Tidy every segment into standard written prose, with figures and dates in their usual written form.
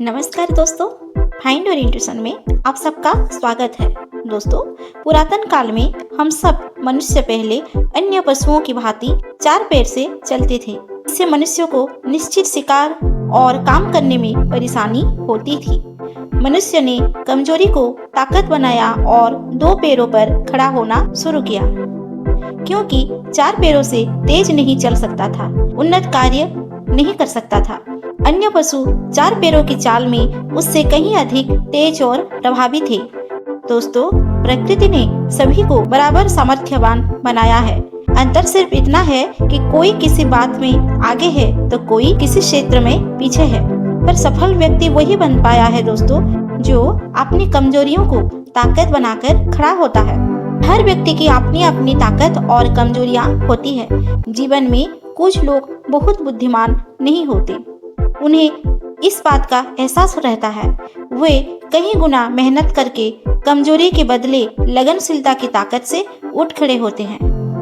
नमस्कार दोस्तों, find your intuition में आप सबका स्वागत है। दोस्तों, पुरातन काल में हम सब मनुष्य पहले अन्य पशुओं की भांति चार पैर से चलते थे। इससे मनुष्यों को निश्चित शिकार और काम करने में परेशानी होती थी। मनुष्य ने कमजोरी को ताकत बनाया और दो पैरों पर खड़ा होना शुरू किया, क्योंकि चार पैरों से तेज नहीं चल सकता था, उन्नत कार्य नहीं कर सकता था। अन्य पशु चार पैरों की चाल में उससे कहीं अधिक तेज और प्रभावी थे। दोस्तों, प्रकृति ने सभी को बराबर सामर्थ्यवान बनाया है। अंतर सिर्फ इतना है कि कोई किसी बात में आगे है तो कोई किसी क्षेत्र में पीछे है। पर सफल व्यक्ति वही बन पाया है दोस्तों, जो अपनी कमजोरियों को ताकत बनाकर खड़ा होता है। हर व्यक्ति की अपनी अपनी ताकत और कमजोरियां होती है। जीवन में कुछ लोग बहुत बुद्धिमान नहीं होते, उन्हें इस बात का एहसास रहता है। वे कई गुना मेहनत करके कमजोरी के बदले लगनशीलता की ताकत से उठ खड़े होते हैं।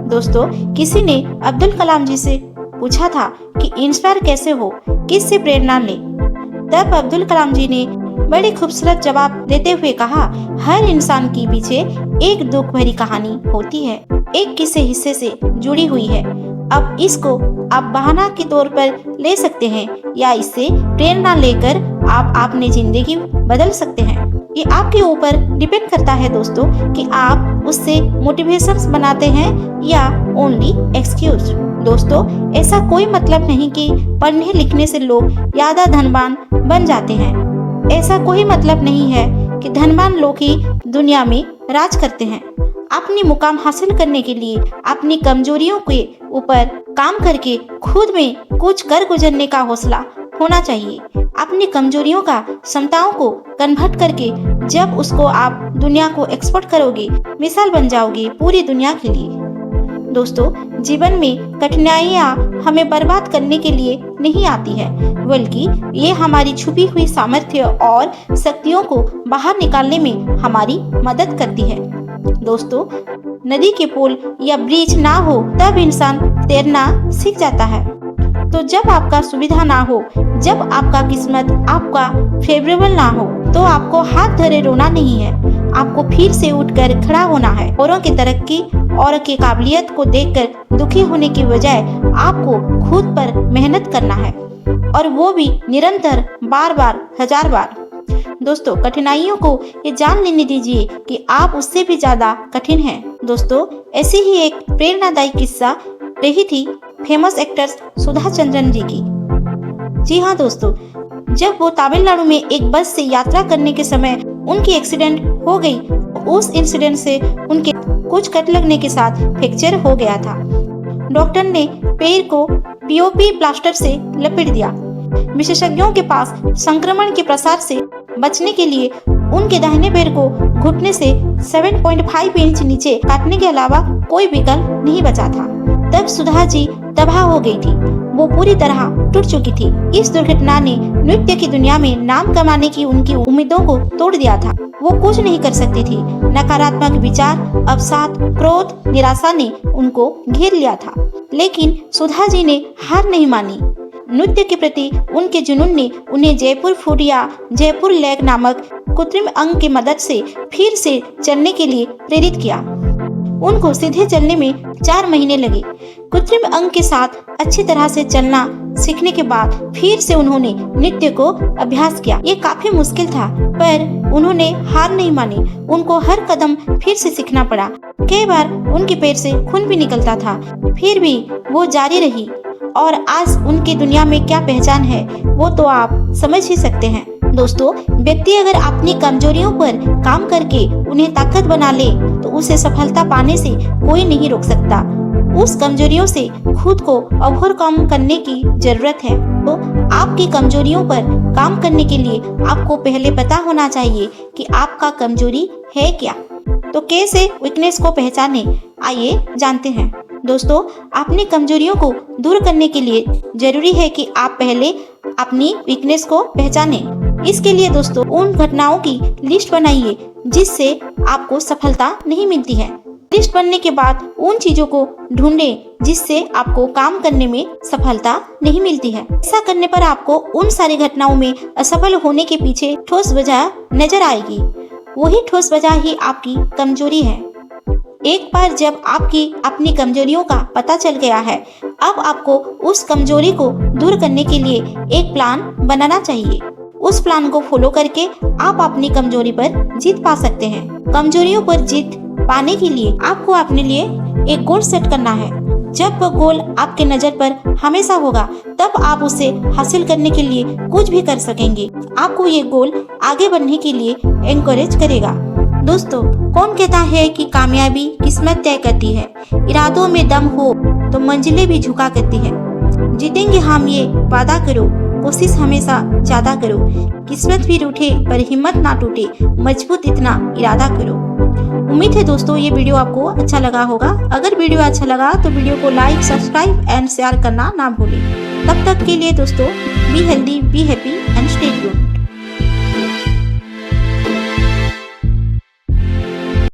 दोस्तों, किसी ने अब्दुल कलाम जी से पूछा था कि इंस्पायर कैसे हो, किससे प्रेरणा ले। तब अब्दुल कलाम जी ने बड़े खूबसूरत जवाब देते हुए कहा, हर इंसान के पीछे एक दुख भरी कहानी होती है, एक किसी हिस्से से जुड़ी हुई है। अब इसको आप बहाना के तौर पर ले सकते हैं या इससे प्रेरणा लेकर आप अपनी जिंदगी बदल सकते हैं। ये आपके ऊपर डिपेंड करता है दोस्तों कि आप उससे मोटिवेशन बनाते हैं या ओनली एक्सक्यूज। दोस्तों, ऐसा कोई मतलब नहीं कि पढ़ने लिखने से लोग ज्यादा धनवान बन जाते हैं। ऐसा कोई मतलब नहीं है कि धनवान लोग ही दुनिया में राज करते हैं। अपनी मुकाम हासिल करने के लिए अपनी कमजोरियों के ऊपर काम करके खुद में कुछ कर गुजरने का हौसला होना चाहिए। अपनी कमजोरियों का क्षमताओं को कन्वर्ट करके जब उसको आप दुनिया को एक्सपोर्ट करोगे, मिसाल बन जाओगे पूरी दुनिया के लिए। दोस्तों, जीवन में कठिनाइयाँ हमें बर्बाद करने के लिए नहीं आती है, बल्कि ये हमारी छुपी हुई सामर्थ्य और शक्तियों को बाहर निकालने में हमारी मदद करती है। दोस्तों, नदी के पुल या ब्रिज ना हो तब इंसान तैरना सीख जाता है। तो जब आपका सुविधा ना हो, जब आपका किस्मत आपका फेवरेबल ना हो, तो आपको हाथ धरे रोना नहीं है, आपको फिर से उठकर खड़ा होना है। औरों की तरक्की और की काबिलियत को देखकर दुखी होने की बजाय आपको खुद पर मेहनत करना है, और वो भी निरंतर, बार बार, हजार बार। दोस्तों, कठिनाइयों को ये जान लेने दीजिए कि आप उससे भी ज्यादा कठिन हैं। दोस्तों, ऐसी ही एक प्रेरणादायी किस्सा रही थी फेमस एक्ट्रेस सुधा चंद्रन जी की। जी हाँ दोस्तों, जब वो तमिलनाडु में एक बस से यात्रा करने के समय उनकी एक्सीडेंट हो गई। उस इंसिडेंट से उनके कुछ कट लगने के साथ फ्रैक्चर हो गया था। डॉक्टर ने पैर को पीओपी प्लास्टर से लपेट दिया। विशेषज्ञों के पास संक्रमण के प्रसार से बचने के लिए उनके दाहिने पैर को घुटने से 7.5 इंच नीचे काटने के अलावा कोई विकल्प नहीं बचा था। तब सुधा जी तबाह हो गई थी, वो पूरी तरह टूट चुकी थी। इस दुर्घटना ने नृत्य की दुनिया में नाम कमाने की उनकी उम्मीदों को तोड़ दिया था। वो कुछ नहीं कर सकती थी। नकारात्मक विचार, अवसाद, क्रोध, निराशा ने उनको घेर लिया था। लेकिन सुधा जी ने हार नहीं मानी। नृत्य के प्रति उनके जुनून ने उन्हें जयपुर फुट या जयपुर लेग नामक कृत्रिम अंग की मदद से फिर से चलने के लिए प्रेरित किया। उनको सीधे चलने में 4 महीने लगे। कृत्रिम अंग के साथ अच्छी तरह से चलना सीखने के बाद फिर से उन्होंने नृत्य को अभ्यास किया। ये काफी मुश्किल था, पर उन्होंने हार नहीं मानी। उनको हर कदम फिर से सीखना पड़ा। कई बार उनके पैर से खून भी निकलता था, फिर भी वो जारी रही। और आज उनकी दुनिया में क्या पहचान है, वो तो आप समझ ही सकते हैं। दोस्तों, व्यक्ति अगर अपनी कमजोरियों पर काम करके उन्हें ताकत बना ले, तो उसे सफलता पाने से कोई नहीं रोक सकता। उस कमजोरियों से खुद को ओवरकम करने की जरूरत है। तो आपकी कमजोरियों पर काम करने के लिए आपको पहले पता होना चाहिए कि आपका कमजोरी है क्या। तो कैसे वीकनेस को पहचाने, आइए जानते हैं। दोस्तों, अपनी कमजोरियों को दूर करने के लिए जरूरी है कि आप पहले अपनी वीकनेस को पहचानें। इसके लिए दोस्तों, उन घटनाओं की लिस्ट बनाइए जिससे आपको सफलता नहीं मिलती है। लिस्ट बनने के बाद उन चीजों को ढूंढें जिससे आपको काम करने में सफलता नहीं मिलती है। ऐसा करने पर आपको उन सारी घटनाओं में असफल होने के पीछे ठोस वजह नजर आएगी। वही ठोस वजह ही आपकी कमजोरी है। एक बार जब आपकी अपनी कमजोरियों का पता चल गया है, अब आपको उस कमजोरी को दूर करने के लिए एक प्लान बनाना चाहिए। उस प्लान को फॉलो करके आप अपनी कमजोरी पर जीत पा सकते हैं। कमजोरियों पर जीत पाने के लिए आपको अपने लिए एक गोल सेट करना है। जब वह गोल आपके नजर पर हमेशा होगा, तब आप उसे हासिल करने के लिए कुछ भी कर सकेंगे। आपको ये गोल आगे बढ़ने के लिए एनकरेज करेगा। दोस्तों, कौन कहता है कि कामयाबी किस्मत तय करती है? इरादों में दम हो तो मंजिलें भी झुका करती है। जीतेंगे हम, ये वादा करो, कोशिश हमेशा ज्यादा करो। किस्मत भी रूठे पर हिम्मत ना टूटे, मजबूत इतना इरादा करो। उम्मीद है दोस्तों ये वीडियो आपको अच्छा लगा होगा। अगर वीडियो अच्छा लगा तो वीडियो को लाइक, सब्सक्राइब एंड शेयर करना ना भूलें। तब तक के लिए दोस्तों, be healthy, be happy and stay tuned.